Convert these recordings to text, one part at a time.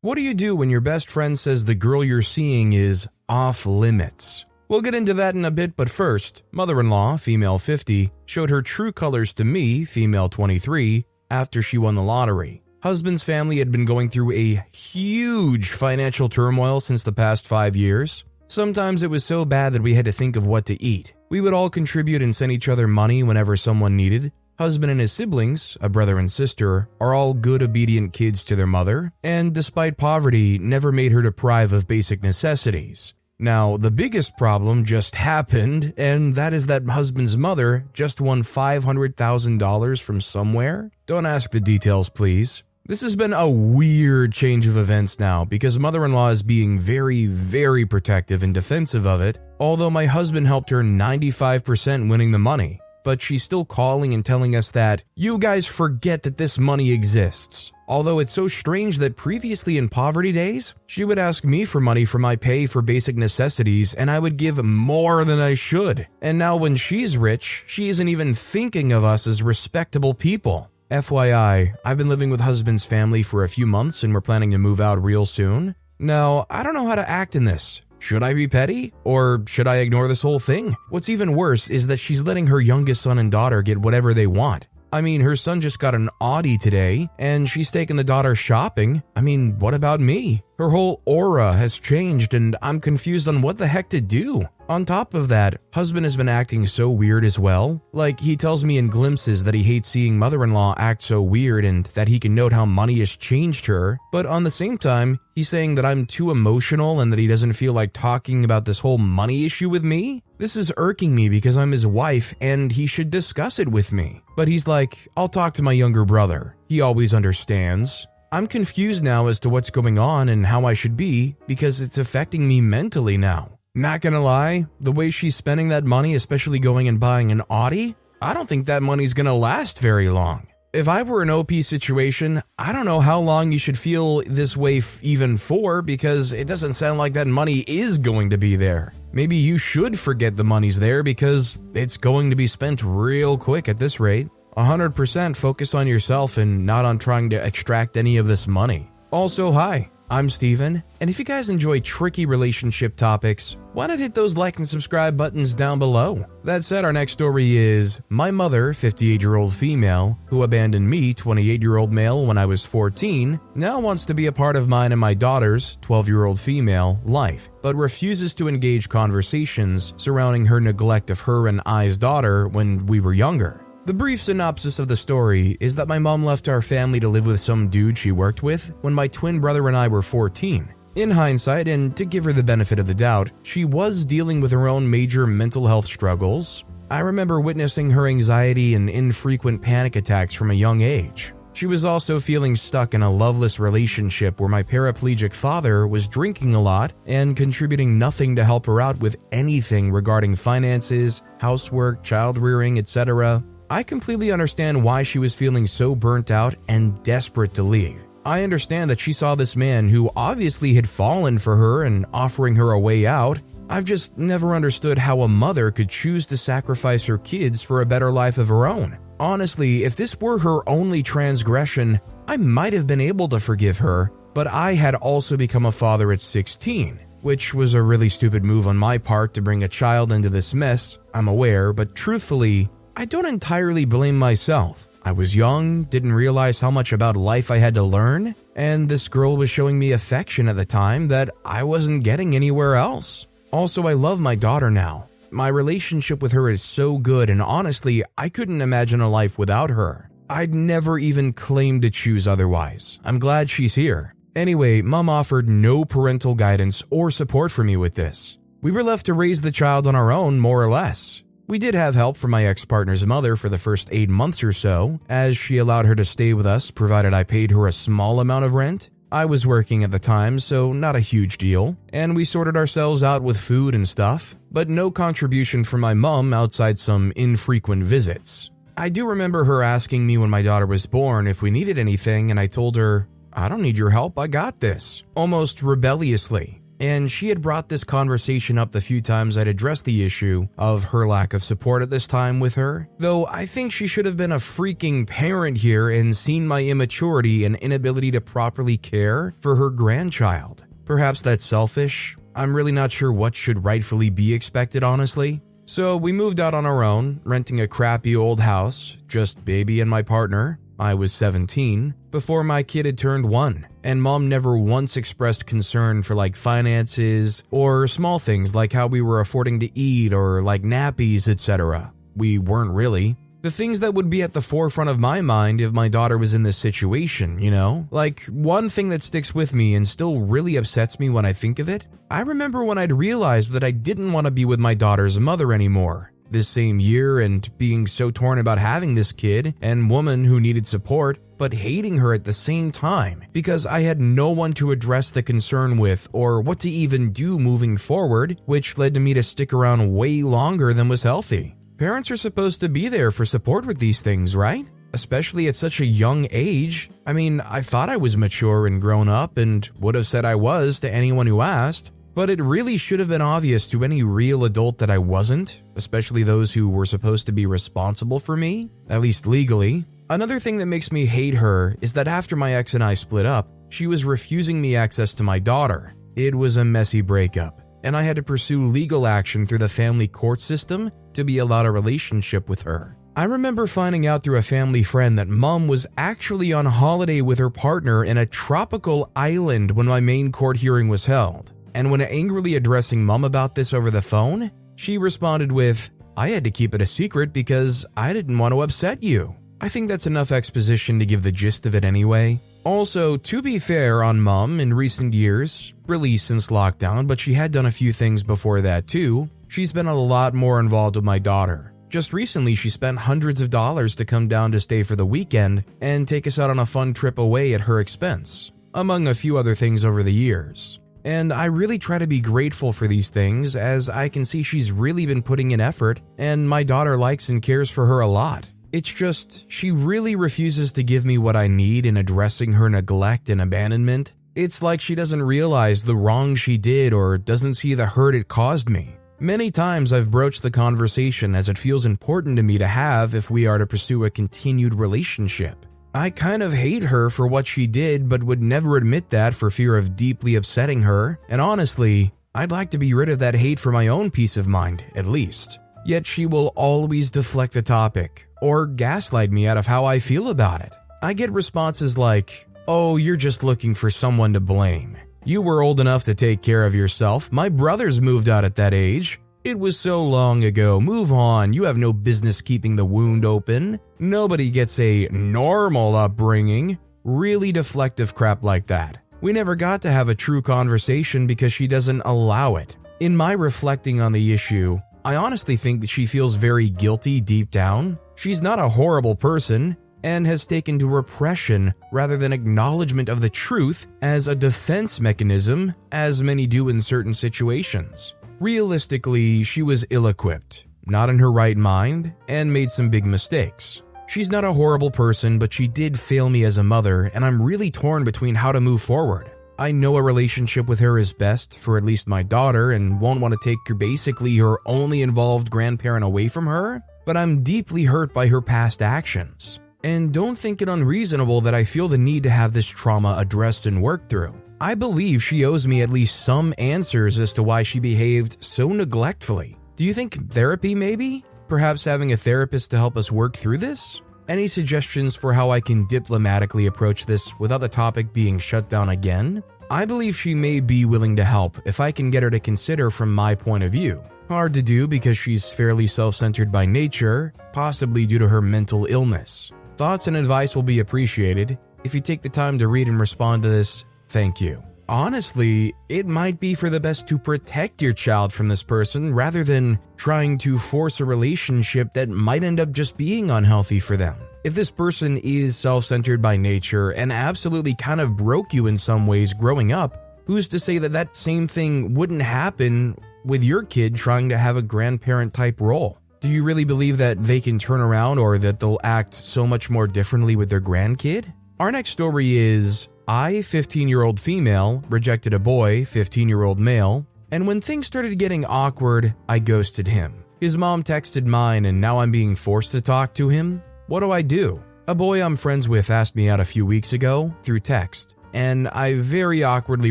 What do you do when your best friend says the girl you're seeing is off limits? We'll get into that in a bit, but first, mother-in-law, female 50, showed her true colors to me, female 23, after she won the lottery. Husband's family had been going through a huge financial turmoil since the past 5 years. Sometimes it was so bad that we had to think of what to eat. We would all contribute and send each other money whenever someone needed. Husband and his siblings, a brother and sister, are all good, obedient kids to their mother, and despite poverty, never made her deprive of basic necessities. Now, the biggest problem just happened, and that is that husband's mother just won $500,000 from somewhere. Don't ask the details, please. This has been a weird change of events now because mother-in-law is being very, very protective and defensive of it, although my husband helped her 95% winning the money. But she's still calling and telling us that, you guys forget that this money exists. Although it's so strange that previously in poverty days, she would ask me for money for my pay for basic necessities and I would give more than I should. And now when she's rich, she isn't even thinking of us as respectable people. FYI, I've been living with husband's family for a few months and we're planning to move out real soon. Now, I don't know how to act in this. Should I be petty? Or should I ignore this whole thing? What's even worse is that she's letting her youngest son and daughter get whatever they want. I mean, her son just got an Audi today, and she's taking the daughter shopping. I mean, what about me? Her whole aura has changed, and I'm confused on what the heck to do. On top of that, husband has been acting so weird as well. Like, he tells me in glimpses that he hates seeing mother-in-law act so weird and that he can note how money has changed her. But on the same time, he's saying that I'm too emotional and that he doesn't feel like talking about this whole money issue with me. This is irking me because I'm his wife and he should discuss it with me. But he's like, I'll talk to my younger brother. He always understands. I'm confused now as to what's going on and how I should be because it's affecting me mentally now. Not gonna lie, the way she's spending that money, especially going and buying an Audi, I don't think that money's gonna last very long. If I were an OP situation, I don't know how long you should feel this way even for because it doesn't sound like that money is going to be there. Maybe you should forget the money's there because it's going to be spent real quick at this rate. 100% focus on yourself and not on trying to extract any of this money. Also, hi, I'm Steven, and if you guys enjoy tricky relationship topics, why not hit those like and subscribe buttons down below? That said, our next story is my mother, 58-year-old female, who abandoned me, 28-year-old male, when I was 14, now wants to be a part of mine and my daughter's, 12-year-old female, life, but refuses to engage conversations surrounding her neglect of her and I's daughter when we were younger. The brief synopsis of the story is that my mom left our family to live with some dude she worked with when my twin brother and I were 14. In hindsight, and to give her the benefit of the doubt, she was dealing with her own major mental health struggles. I remember witnessing her anxiety and infrequent panic attacks from a young age. She was also feeling stuck in a loveless relationship where my paraplegic father was drinking a lot and contributing nothing to help her out with anything regarding finances, housework, child rearing, etc. I completely understand why she was feeling so burnt out and desperate to leave. I understand that she saw this man who obviously had fallen for her and offering her a way out. I've just never understood how a mother could choose to sacrifice her kids for a better life of her own. Honestly, if this were her only transgression, I might have been able to forgive her, but I had also become a father at 16, which was a really stupid move on my part to bring a child into this mess, I'm aware, but truthfully, I don't entirely blame myself. I was young, didn't realize how much about life I had to learn, and this girl was showing me affection at the time that I wasn't getting anywhere else. Also, I love my daughter now. My relationship with her is so good, and honestly, I couldn't imagine a life without her. I'd never even claimed to choose otherwise. I'm glad she's here. Anyway, Mom offered no parental guidance or support for me with this. We were left to raise the child on our own, more or less. We did have help from my ex-partner's mother for the first 8 months or so, as she allowed her to stay with us provided I paid her a small amount of rent. I was working at the time, so not a huge deal, and we sorted ourselves out with food and stuff, but no contribution from my mom outside some infrequent visits. I do remember her asking me when my daughter was born if we needed anything, and I told her, I don't need your help, I got this, almost rebelliously. and she had brought this conversation up the few times I'd addressed the issue of her lack of support at this time with her, though I think she should have been a freaking parent here and seen my immaturity and inability to properly care for her grandchild. Perhaps that's selfish. I'm really not sure what should rightfully be expected, honestly. So we moved out on our own, renting a crappy old house, just baby and my partner. I was 17 before my kid had turned 1, and mom never once expressed concern for finances or small things like how we were affording to eat or nappies, etc. We weren't really. The things that would be at the forefront of my mind if my daughter was in this situation, you know? One thing that sticks with me and still really upsets me when I think of it, I remember when I'd realized that I didn't want to be with my daughter's mother anymore. This same year, and being so torn about having this kid and woman who needed support, but hating her at the same time because I had no one to address the concern with or what to even do moving forward, which led to me to stick around way longer than was healthy. Parents are supposed to be there for support with these things, right? Especially at such a young age. I mean, I thought I was mature and grown up and would have said I was to anyone who asked. But it really should have been obvious to any real adult that I wasn't, especially those who were supposed to be responsible for me, at least legally. Another thing that makes me hate her is that after my ex and I split up, she was refusing me access to my daughter. It was a messy breakup, and I had to pursue legal action through the family court system to be allowed a relationship with her. I remember finding out through a family friend that mom was actually on holiday with her partner in a tropical island when my main court hearing was held. And when angrily addressing mom about this over the phone, she responded with, "I had to keep it a secret because I didn't want to upset you." I think that's enough exposition to give the gist of it anyway. Also, to be fair on mom, in recent years, really since lockdown, but she had done a few things before that too, she's been a lot more involved with my daughter. Just recently, she spent hundreds of dollars to come down to stay for the weekend and take us out on a fun trip away at her expense, among a few other things over the years. And I really try to be grateful for these things, as I can see she's really been putting in effort and my daughter likes and cares for her a lot. It's just, she really refuses to give me what I need in addressing her neglect and abandonment. It's like she doesn't realize the wrong she did or doesn't see the hurt it caused me. Many times I've broached the conversation as it feels important to me to have if we are to pursue a continued relationship. I kind of hate her for what she did, but would never admit that for fear of deeply upsetting her, and honestly, I'd like to be rid of that hate for my own peace of mind, at least. Yet she will always deflect the topic, or gaslight me out of how I feel about it. I get responses like, "Oh, you're just looking for someone to blame. You were old enough to take care of yourself. My brothers moved out at that age. It was so long ago. Move on. You have no business keeping the wound open. Nobody gets a normal upbringing." Really deflective crap like that. We never got to have a true conversation because she doesn't allow it. In my reflecting on the issue, I honestly think that she feels very guilty deep down. She's not a horrible person and has taken to repression rather than acknowledgement of the truth as a defense mechanism, as many do in certain situations. Realistically, she was ill-equipped, not in her right mind, and made some big mistakes. She's not a horrible person, but she did fail me as a mother, and I'm really torn between how to move forward. I know a relationship with her is best for at least my daughter and won't want to take basically her only involved grandparent away from her, but I'm deeply hurt by her past actions. And don't think it unreasonable that I feel the need to have this trauma addressed and worked through. I believe she owes me at least some answers as to why she behaved so neglectfully. Do you think therapy maybe? Perhaps having a therapist to help us work through this? Any suggestions for how I can diplomatically approach this without the topic being shut down again? I believe she may be willing to help if I can get her to consider from my point of view. Hard to do because she's fairly self-centered by nature, possibly due to her mental illness. Thoughts and advice will be appreciated. If you take the time to read and respond to this, thank you. Honestly, it might be for the best to protect your child from this person rather than trying to force a relationship that might end up just being unhealthy for them. If this person is self-centered by nature and absolutely kind of broke you in some ways growing up, who's to say that that same thing wouldn't happen with your kid trying to have a grandparent type role? Do you really believe that they can turn around or that they'll act so much more differently with their grandkid? Our next story is I, 15-year-old female, rejected a boy, 15-year-old male, and when things started getting awkward, I ghosted him. His mom texted mine and now I'm being forced to talk to him? What do I do? A boy I'm friends with asked me out a few weeks ago through text, and I very awkwardly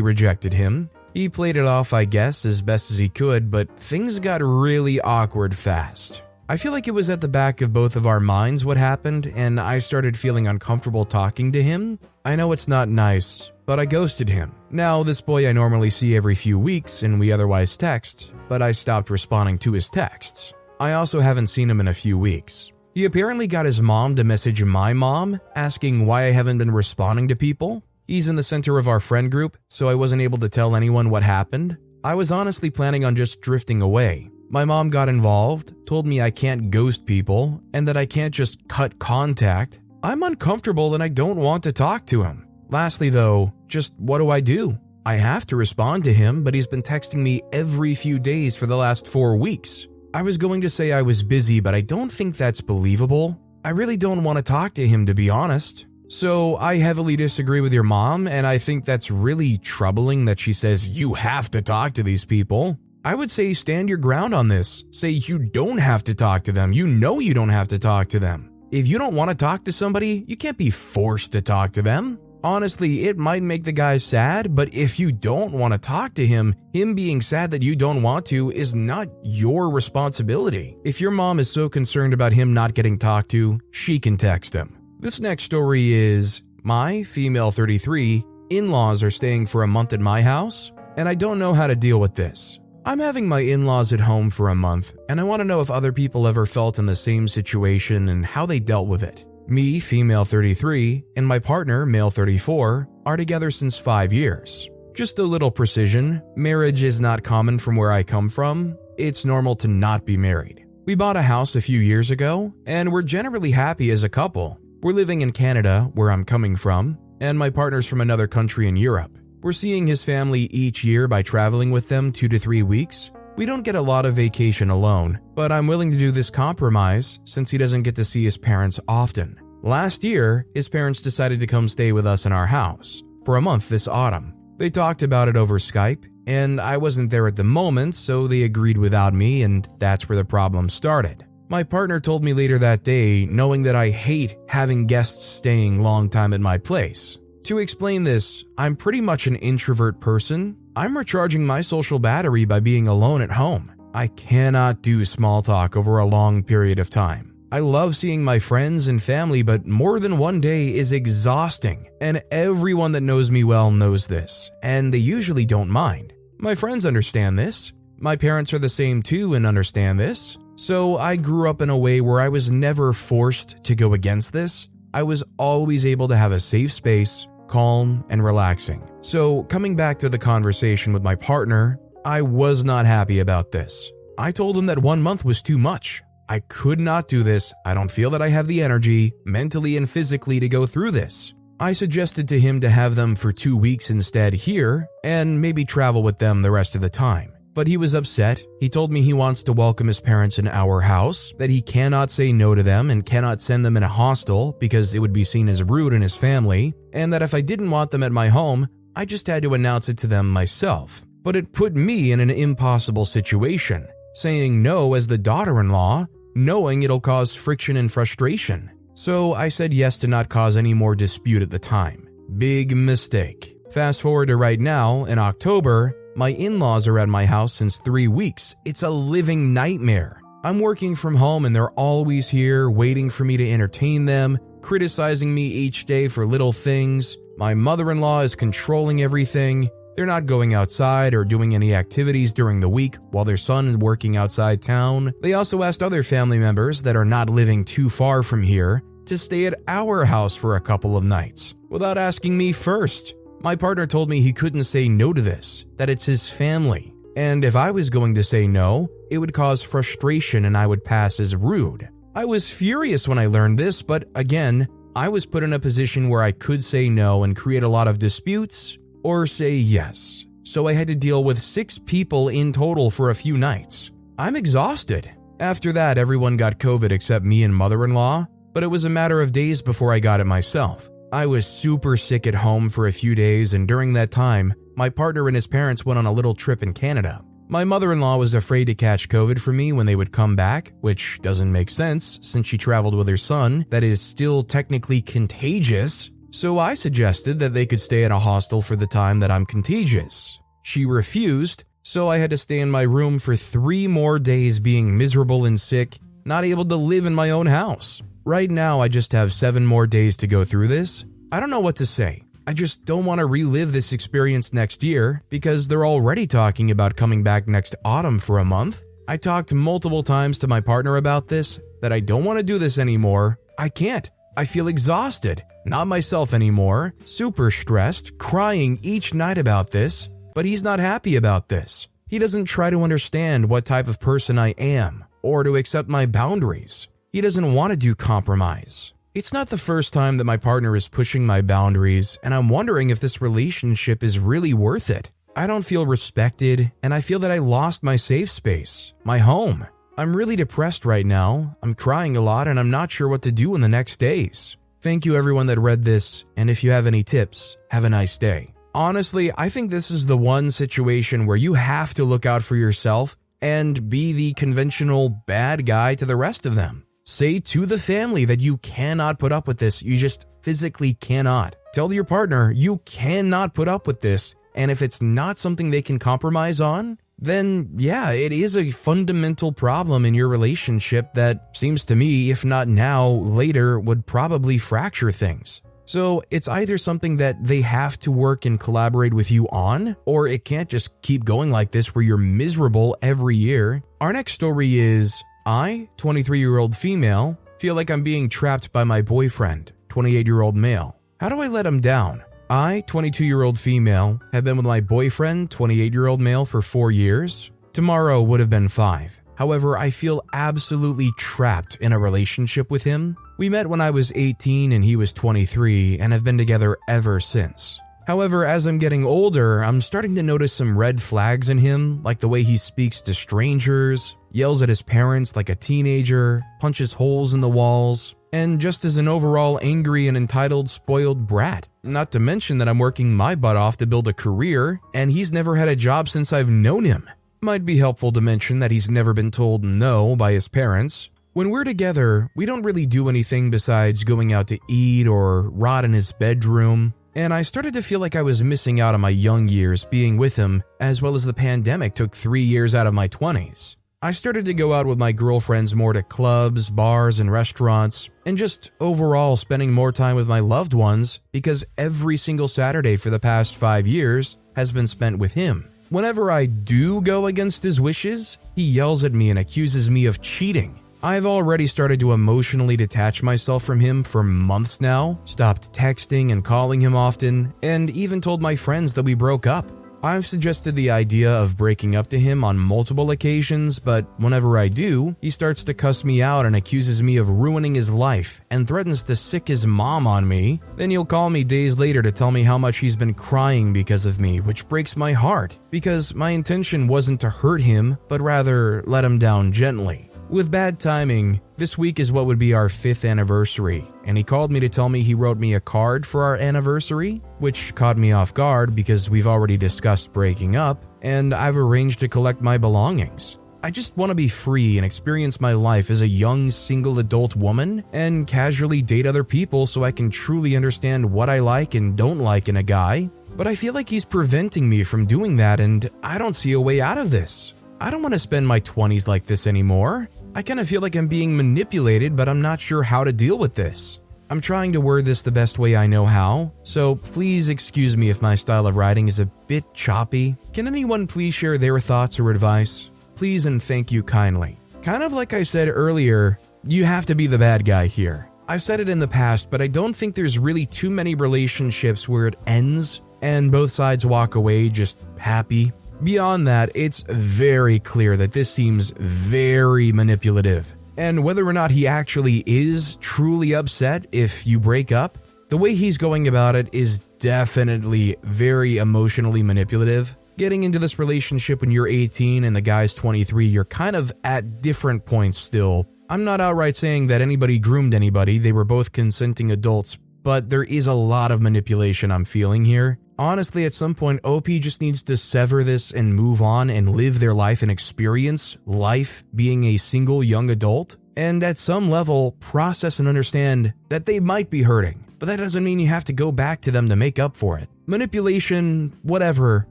rejected him. He played it off, I guess, as best as he could, but things got really awkward fast. I feel like it was at the back of both of our minds what happened, and I started feeling uncomfortable talking to him. I know it's not nice, but I ghosted him. Now, this boy I normally see every few weeks and we otherwise text, but I stopped responding to his texts. I also haven't seen him in a few weeks. He apparently got his mom to message my mom, asking why I haven't been responding to people. He's in the center of our friend group, so I wasn't able to tell anyone what happened. I was honestly planning on just drifting away. My mom got involved, told me I can't ghost people, and that I can't just cut contact. I'm uncomfortable and I don't want to talk to him. Lastly though, just what do I do? I have to respond to him, but he's been texting me every few days for the last 4 weeks. I was going to say I was busy, but I don't think that's believable. I really don't want to talk to him, to be honest. So I heavily disagree with your mom, and I think that's really troubling that she says you have to talk to these people. I would say stand your ground on this. Say you don't have to talk to them. You know you don't have to talk to them. If you don't want to talk to somebody, you can't be forced to talk to them. Honestly, it might make the guy sad, but if you don't want to talk to him being sad that you don't want to is not your responsibility. If your mom is so concerned about him not getting talked to, she can text him. This next story is, my, female 33, in-laws are staying for a month at my house, and I don't know how to deal with this. I'm having my in-laws at home for a month, and I want to know if other people ever felt in the same situation and how they dealt with it. Me, female 33, and my partner, male 34, are together since 5 years. Just a little precision, marriage is not common from where I come from. It's normal to not be married. We bought a house a few years ago, and we're generally happy as a couple. We're living in Canada, where I'm coming from, and my partner's from another country in Europe. We're seeing his family each year by traveling with them 2 to 3 weeks. We don't get a lot of vacation alone, but I'm willing to do this compromise since he doesn't get to see his parents often. Last year, his parents decided to come stay with us in our house for a month this autumn. They talked about it over Skype, and I wasn't there at the moment, so they agreed without me, and that's where the problem started. My partner told me later that day, knowing that I hate having guests staying long time at my place. To explain this, I'm pretty much an introvert person. I'm recharging my social battery by being alone at home. I cannot do small talk over a long period of time. I love seeing my friends and family, but more than one day is exhausting, and everyone that knows me well knows this, and they usually don't mind. My friends understand this. My parents are the same too and understand this. So I grew up in a way where I was never forced to go against this. I was always able to have a safe space, calm and relaxing. So coming back to the conversation with my partner, I was not happy about this. I told him that 1 month was too much. I could not do this. I don't feel that I have the energy, mentally and physically, to go through this. I suggested to him to have them for 2 weeks instead here, and maybe travel with them the rest of the time. But he was upset. He told me he wants to welcome his parents in our house, that he cannot say no to them and cannot send them in a hostel because it would be seen as rude in his family, and that if I didn't want them at my home, I just had to announce it to them myself. But it put me in an impossible situation, saying no as the daughter-in-law, knowing it'll cause friction and frustration. So I said yes to not cause any more dispute at the time. Big mistake. Fast forward to right now, in October, my in-laws are at my house since 3 weeks. It's a living nightmare. I'm working from home and they're always here, waiting for me to entertain them, criticizing me each day for little things. My mother-in-law is controlling everything. They're not going outside or doing any activities during the week while their son is working outside town. They also asked other family members that are not living too far from here to stay at our house for a couple of nights without asking me first. My partner told me he couldn't say no to this, that it's his family, and if I was going to say no, it would cause frustration and I would pass as rude. I was furious when I learned this, but again, I was put in a position where I could say no and create a lot of disputes, or say yes. So I had to deal with 6 people in total for a few nights. I'm exhausted. After that, everyone got COVID except me and mother-in-law, but it was a matter of days before I got it myself. I was super sick at home for a few days, and during that time, my partner and his parents went on a little trip in Canada. My mother-in-law was afraid to catch COVID from me when they would come back, which doesn't make sense since she traveled with her son that is still technically contagious, so I suggested that they could stay at a hostel for the time that I'm contagious. She refused, so I had to stay in my room for 3 more days being miserable and sick, not able to live in my own house. Right now, I just have 7 more days to go through this. I don't know what to say. I just don't want to relive this experience next year because they're already talking about coming back next autumn for a month. I talked multiple times to my partner about this, that I don't want to do this anymore. I can't. I feel exhausted, not myself anymore, super stressed, crying each night about this, but he's not happy about this. He doesn't try to understand what type of person I am or to accept my boundaries. He doesn't want to do compromise. It's not the first time that my partner is pushing my boundaries, and I'm wondering if this relationship is really worth it. I don't feel respected, and I feel that I lost my safe space, my home. I'm really depressed right now, I'm crying a lot, and I'm not sure what to do in the next days. Thank you everyone that read this, and if you have any tips, have a nice day. Honestly, I think this is the one situation where you have to look out for yourself and be the conventional bad guy to the rest of them. Say to the family that you cannot put up with this, you just physically cannot. Tell your partner you cannot put up with this, and if it's not something they can compromise on, then yeah, it is a fundamental problem in your relationship that seems to me, if not now, later, would probably fracture things. So it's either something that they have to work and collaborate with you on, or it can't just keep going like this where you're miserable every year. Our next story is, I, 23-year-old female, feel like I'm being trapped by my boyfriend, 28-year-old male. How do I let him down? I, 22-year-old female, have been with my boyfriend, 28-year-old male, for 4 years. Tomorrow would have been 5. However, I feel absolutely trapped in a relationship with him. We met when I was 18 and he was 23 and have been together ever since. However, as I'm getting older, I'm starting to notice some red flags in him, like the way he speaks to strangers, yells at his parents like a teenager, punches holes in the walls, and just as an overall angry and entitled spoiled brat. Not to mention that I'm working my butt off to build a career, and he's never had a job since I've known him. Might be helpful to mention that he's never been told no by his parents. When we're together, we don't really do anything besides going out to eat or rot in his bedroom. And I started to feel like I was missing out on my young years being with him, as well as the pandemic took 3 years out of my 20s. I started to go out with my girlfriends more to clubs, bars, and restaurants, and just overall spending more time with my loved ones because every single Saturday for the past 5 years has been spent with him. Whenever I do go against his wishes, he yells at me and accuses me of cheating. I've already started to emotionally detach myself from him for months now, stopped texting and calling him often, and even told my friends that we broke up. I've suggested the idea of breaking up to him on multiple occasions, but whenever I do, he starts to cuss me out and accuses me of ruining his life and threatens to sick his mom on me. Then he'll call me days later to tell me how much he's been crying because of me, which breaks my heart, because my intention wasn't to hurt him, but rather let him down gently. With bad timing, this week is what would be our 5th anniversary, and he called me to tell me he wrote me a card for our anniversary, which caught me off guard because we've already discussed breaking up, and I've arranged to collect my belongings. I just want to be free and experience my life as a young single adult woman and casually date other people so I can truly understand what I like and don't like in a guy, but I feel like he's preventing me from doing that, and I don't see a way out of this. I don't want to spend my 20s like this anymore. I kind of feel like I'm being manipulated, but I'm not sure how to deal with this. I'm trying to word this the best way I know how, so please excuse me if my style of writing is a bit choppy. Can anyone please share their thoughts or advice? Please and thank you kindly. Kind of like I said earlier, you have to be the bad guy here. I've said it in the past, but I don't think there's really too many relationships where it ends and both sides walk away just happy. Beyond that, it's very clear that this seems very manipulative. And whether or not he actually is truly upset if you break up, the way he's going about it is definitely very emotionally manipulative. Getting into this relationship when you're 18 and the guy's 23, you're kind of at different points still. I'm not outright saying that anybody groomed anybody, they were both consenting adults, but there is a lot of manipulation I'm feeling here. Honestly, at some point, OP just needs to sever this and move on and live their life and experience life being a single young adult, and at some level, process and understand that they might be hurting. But that doesn't mean you have to go back to them to make up for it. Manipulation, whatever.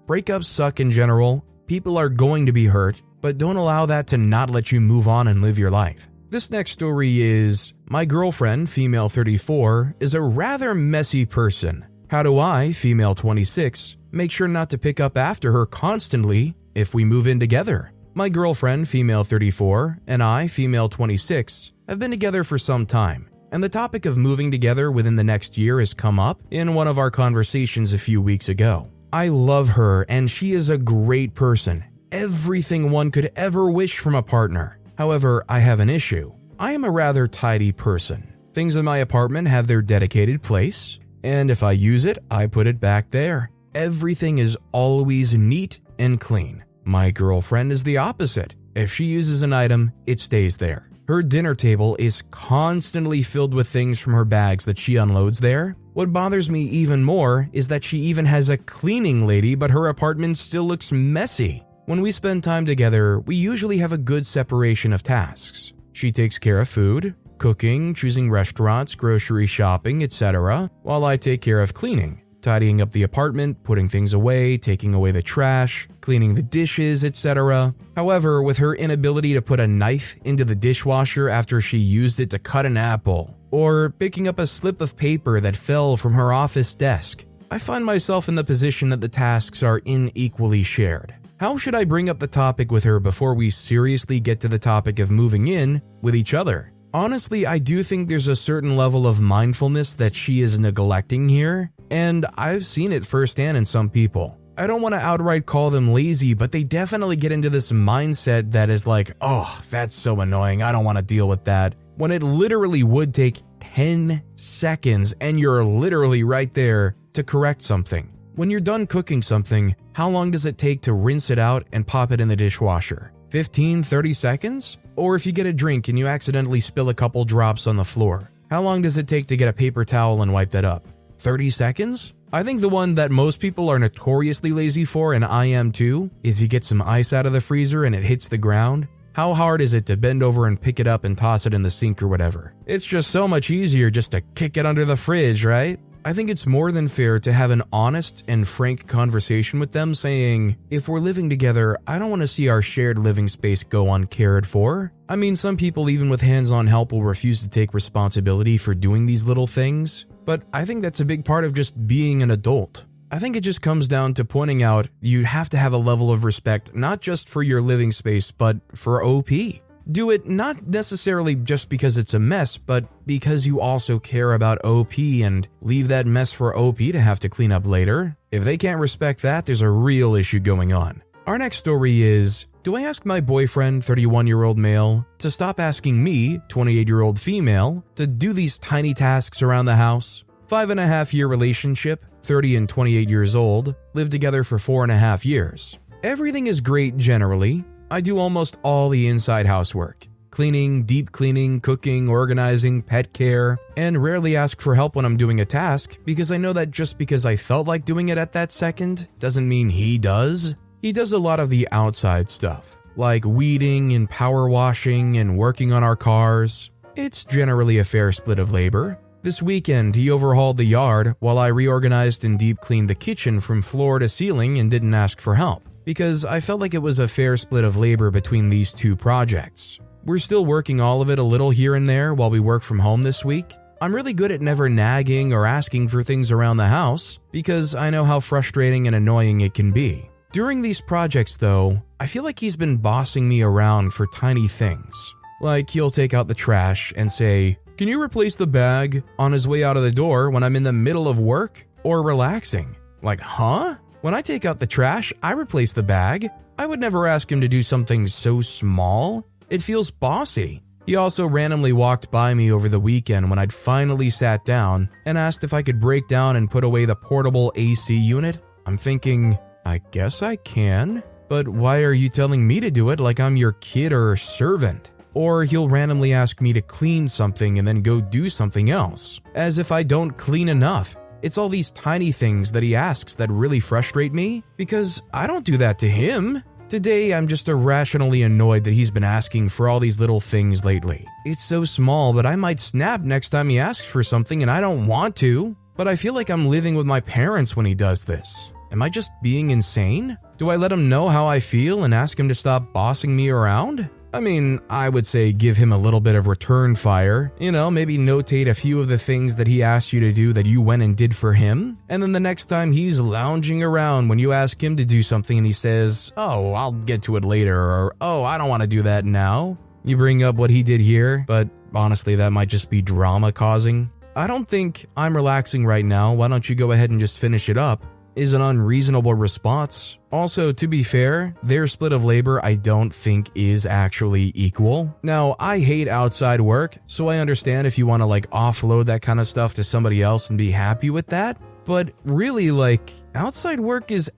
Breakups suck in general. People are going to be hurt, but don't allow that to not let you move on and live your life. This next story is, my girlfriend, female 34, is a rather messy person. How do I, female 26, make sure not to pick up after her constantly if we move in together? My girlfriend, female 34, and I, female 26, have been together for some time, and the topic of moving together within the next year has come up in one of our conversations a few weeks ago. I love her, and she is a great person. Everything one could ever wish from a partner. However, I have an issue. I am a rather tidy person. Things in my apartment have their dedicated place, and if I use it, I put it back there. Everything is always neat and clean. My girlfriend is the opposite. If she uses an item, it stays there. Her dinner table is constantly filled with things from her bags that she unloads there. What bothers me even more is that she even has a cleaning lady, but her apartment still looks messy. When we spend time together, we usually have a good separation of tasks. She takes care of food, cooking, choosing restaurants, grocery shopping, etc., while I take care of cleaning, tidying up the apartment, putting things away, taking away the trash, cleaning the dishes, etc. However, with her inability to put a knife into the dishwasher after she used it to cut an apple, or picking up a slip of paper that fell from her office desk, I find myself in the position that the tasks are unequally shared. How should I bring up the topic with her before we seriously get to the topic of moving in with each other? Honestly, I do think there's a certain level of mindfulness that she is neglecting here, and I've seen it firsthand in some people. I don't want to outright call them lazy, but they definitely get into this mindset that is like, oh, that's so annoying, I don't want to deal with that, when it literally would take 10 seconds and you're literally right there to correct something. When you're done cooking something, how long does it take to rinse it out and pop it in the dishwasher? 15, 30 seconds? Or if you get a drink and you accidentally spill a couple drops on the floor, how long does it take to get a paper towel and wipe that up? 30 seconds? I think the one that most people are notoriously lazy for, and I am too, is you get some ice out of the freezer and it hits the ground. How hard is it to bend over and pick it up and toss it in the sink or whatever? It's just so much easier just to kick it under the fridge, right? I think it's more than fair to have an honest and frank conversation with them saying, if we're living together, I don't want to see our shared living space go uncared for. I mean, some people even with hands-on help will refuse to take responsibility for doing these little things, but I think that's a big part of just being an adult. I think it just comes down to pointing out you have to have a level of respect not just for your living space, but for OP. Do it not necessarily just because it's a mess, but because you also care about OP and leave that mess for OP to have to clean up later. If they can't respect that, there's a real issue going on. Our next story is, do I ask my boyfriend, 31-year-old male, to stop asking me, 28-year-old female, to do these tiny tasks around the house? 5.5-year relationship, 30 and 28 years old, lived together for 4.5 years. Everything is great generally. I do almost all the inside housework. Cleaning, deep cleaning, cooking, organizing, pet care, and rarely ask for help when I'm doing a task because I know that just because I felt like doing it at that second doesn't mean he does. He does a lot of the outside stuff, like weeding and power washing and working on our cars. It's generally a fair split of labor. This weekend, he overhauled the yard while I reorganized and deep cleaned the kitchen from floor to ceiling and didn't ask for help, because I felt like it was a fair split of labor between these two projects. We're still working all of it a little here and there while we work from home this week. I'm really good at never nagging or asking for things around the house because I know how frustrating and annoying it can be. During these projects though, I feel like he's been bossing me around for tiny things. Like he'll take out the trash and say, "Can you replace the bag?" on his way out of the door when I'm in the middle of work or relaxing. Like, huh? When I take out the trash, I replace the bag. I would never ask him to do something so small. It feels bossy. He also randomly walked by me over the weekend when I'd finally sat down and asked if I could break down and put away the portable AC unit. I'm thinking, I guess I can, but why are you telling me to do it like I'm your kid or servant? Or he'll randomly ask me to clean something and then go do something else, as if I don't clean enough. It's all these tiny things that he asks that really frustrate me, because I don't do that to him. Today, I'm just irrationally annoyed that he's been asking for all these little things lately. It's so small, but I might snap next time he asks for something and I don't want to. But I feel like I'm living with my parents when he does this. Am I just being insane? Do I let him know how I feel and ask him to stop bossing me around? I mean, I would say give him a little bit of return fire. Maybe notate a few of the things that he asked you to do that you went and did for him. And then the next time he's lounging around when you ask him to do something and he says, "Oh, I'll get to it later," or "Oh, I don't want to do that now," you bring up what he did here, but honestly, that might just be drama causing. "I don't think I'm relaxing right now. Why don't you go ahead and just finish it up?" is an unreasonable response. Also, to be fair, their split of labor I don't think is actually equal. Now, I hate outside work, so I understand if you want to offload that kind of stuff to somebody else and be happy with that. But really, outside work is,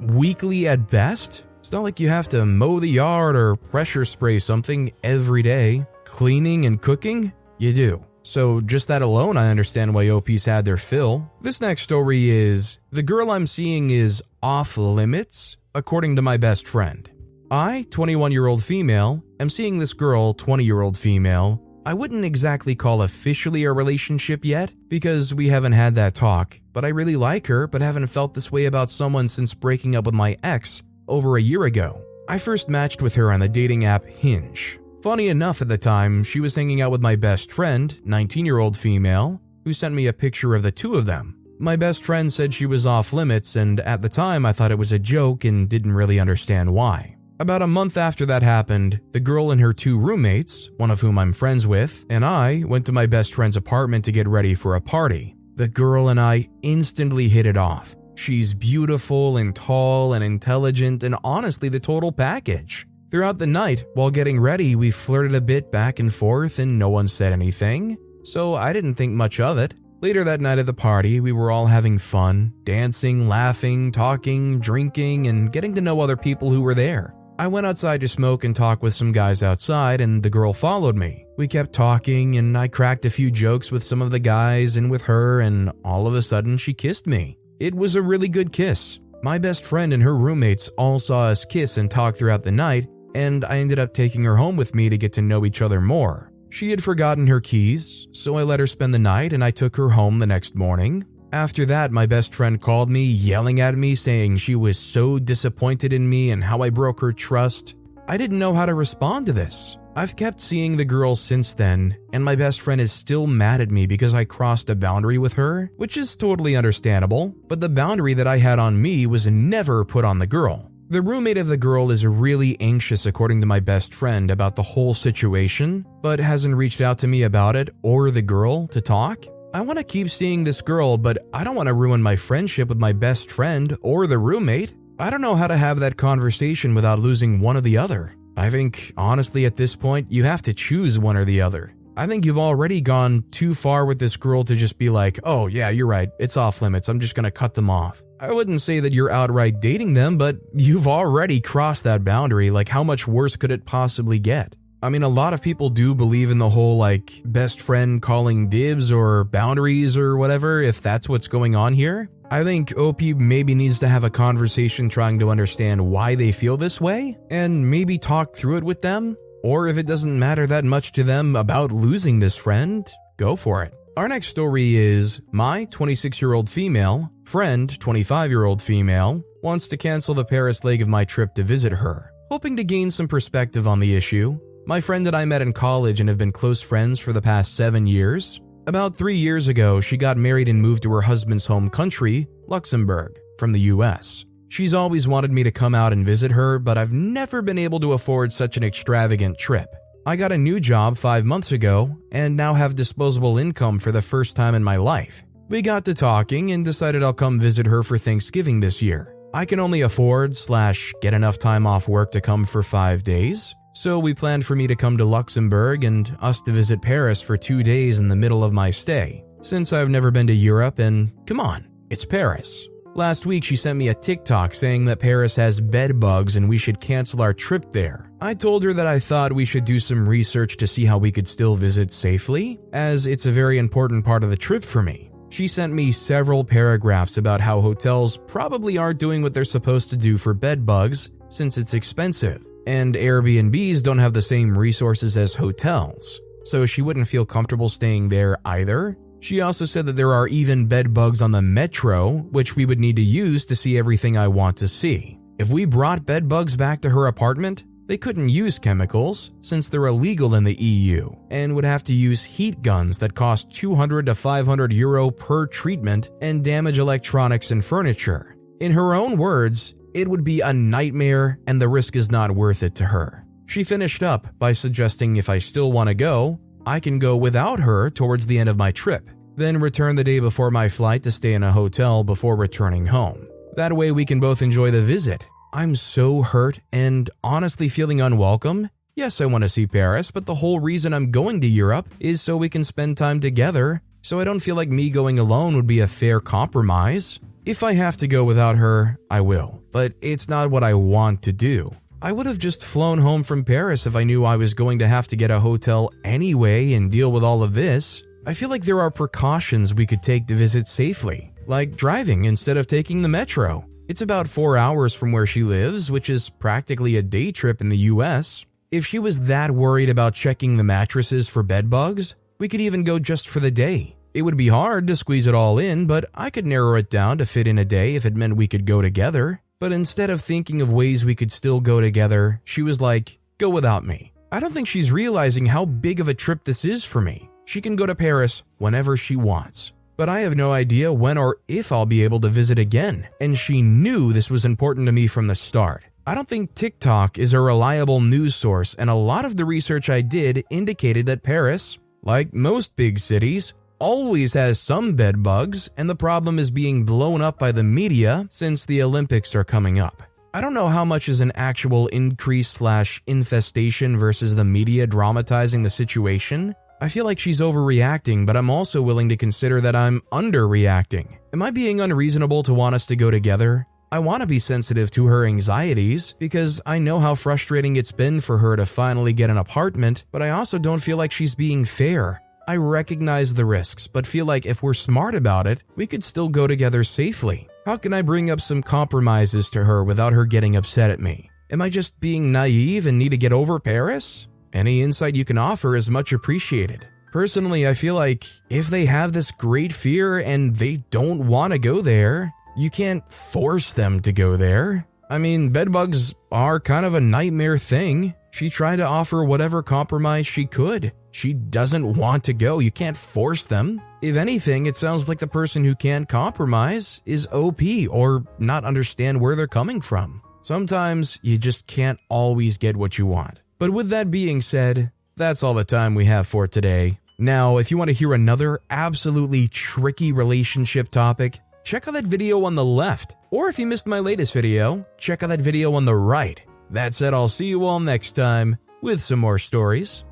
weekly at best? It's not like you have to mow the yard or pressure spray something every day. Cleaning and cooking? You do. So just that alone, I understand why OP's had their fill. This next story is, the girl I'm seeing is off limits, according to my best friend. I, 21-year-old female, am seeing this girl, 20-year-old female. I wouldn't exactly call officially a relationship yet, because we haven't had that talk, but I really like her, but haven't felt this way about someone since breaking up with my ex over a year ago. I first matched with her on the dating app Hinge. Funny enough, at the time, she was hanging out with my best friend, 19-year-old female, who sent me a picture of the two of them. My best friend said she was off limits, and at the time I thought it was a joke and didn't really understand why. About a month after that happened, the girl and her two roommates, one of whom I'm friends with, and I went to my best friend's apartment to get ready for a party. The girl and I instantly hit it off. She's beautiful and tall and intelligent and honestly the total package. Throughout the night, while getting ready, we flirted a bit back and forth and no one said anything, so I didn't think much of it. Later that night at the party, we were all having fun, dancing, laughing, talking, drinking, and getting to know other people who were there. I went outside to smoke and talk with some guys outside, and the girl followed me. We kept talking, and I cracked a few jokes with some of the guys and with her, and all of a sudden she kissed me. It was a really good kiss. My best friend and her roommates all saw us kiss and talk throughout the night, and I ended up taking her home with me to get to know each other more. She had forgotten her keys, so I let her spend the night and I took her home the next morning. After that, my best friend called me, yelling at me, saying she was so disappointed in me and how I broke her trust. I didn't know how to respond to this. I've kept seeing the girl since then, and my best friend is still mad at me because I crossed a boundary with her, which is totally understandable, but the boundary that I had on me was never put on the girl. The roommate of the girl is really anxious, according to my best friend, about the whole situation, but hasn't reached out to me about it or the girl to talk. I want to keep seeing this girl, but I don't want to ruin my friendship with my best friend or the roommate. I don't know how to have that conversation without losing one or the other. I think, honestly, at this point, you have to choose one or the other. I think you've already gone too far with this girl to just be like, "Oh yeah, you're right, it's off limits, I'm just gonna cut them off." I wouldn't say that you're outright dating them, but you've already crossed that boundary. How much worse could it possibly get? I mean, a lot of people do believe in the whole best friend calling dibs or boundaries or whatever, if that's what's going on here. I think OP maybe needs to have a conversation trying to understand why they feel this way, and maybe talk through it with them. Or if it doesn't matter that much to them about losing this friend, go for it. Our next story is, my 26-year-old female friend, 25-year-old female, wants to cancel the Paris leg of my trip to visit her. Hoping to gain some perspective on the issue, my friend and I met in college and have been close friends for the past 7 years. About 3 years ago, she got married and moved to her husband's home country, Luxembourg, from the US. She's always wanted me to come out and visit her, but I've never been able to afford such an extravagant trip. I got a new job 5 months ago and now have disposable income for the first time in my life. We got to talking and decided I'll come visit her for Thanksgiving this year. I can only afford/get enough time off work to come for 5 days, so we planned for me to come to Luxembourg and us to visit Paris for 2 days in the middle of my stay, since I've never been to Europe and come on, it's Paris. Last week, she sent me a TikTok saying that Paris has bed bugs and we should cancel our trip there. I told her that I thought we should do some research to see how we could still visit safely, as it's a very important part of the trip for me. She sent me several paragraphs about how hotels probably aren't doing what they're supposed to do for bed bugs since it's expensive, and Airbnbs don't have the same resources as hotels, so she wouldn't feel comfortable staying there either. She also said that there are even bed bugs on the metro, which we would need to use to see everything I want to see. If we brought bed bugs back to her apartment, they couldn't use chemicals since they're illegal in the EU and would have to use heat guns that cost 200 to 500 euro per treatment and damage electronics and furniture. In her own words, it would be a nightmare and the risk is not worth it to her. She finished up by suggesting if I still want to go, I can go without her towards the end of my trip, then return the day before my flight to stay in a hotel before returning home. That way we can both enjoy the visit. I'm so hurt and honestly feeling unwelcome. Yes, I want to see Paris, but the whole reason I'm going to Europe is so we can spend time together, so I don't feel like me going alone would be a fair compromise. If I have to go without her, I will, but it's not what I want to do. I would have just flown home from Paris if I knew I was going to have to get a hotel anyway and deal with all of this. I feel like there are precautions we could take to visit safely, like driving instead of taking the metro. It's about 4 hours from where she lives, which is practically a day trip in the US. If she was that worried about checking the mattresses for bed bugs, we could even go just for the day. It would be hard to squeeze it all in, but I could narrow it down to fit in a day if it meant we could go together. But instead of thinking of ways we could still go together, she was like, go without me. I don't think she's realizing how big of a trip this is for me. She can go to Paris whenever she wants. But I have no idea when or if I'll be able to visit again, and she knew this was important to me from the start. I don't think TikTok is a reliable news source, and a lot of the research I did indicated that Paris, like most big cities, always has some bed bugs, and the problem is being blown up by the media since the Olympics are coming up. I don't know how much is an actual increase/infestation versus the media dramatizing the situation. I feel like she's overreacting, but I'm also willing to consider that I'm underreacting. Am I being unreasonable to want us to go together? I want to be sensitive to her anxieties because I know how frustrating it's been for her to finally get an apartment, but I also don't feel like she's being fair. I recognize the risks, but feel like if we're smart about it, we could still go together safely. How can I bring up some compromises to her without her getting upset at me? Am I just being naive and need to get over Paris? Any insight you can offer is much appreciated. Personally, I feel like if they have this great fear and they don't want to go there, you can't force them to go there. I mean, bedbugs are kind of a nightmare thing. She tried to offer whatever compromise she could. She doesn't want to go. You can't force them. If anything, it sounds like the person who can't compromise is OP or not understand where they're coming from. Sometimes you just can't always get what you want. But with that being said, that's all the time we have for today. Now, if you want to hear another absolutely tricky relationship topic, check out that video on the left. Or if you missed my latest video, check out that video on the right. That said, I'll see you all next time with some more stories.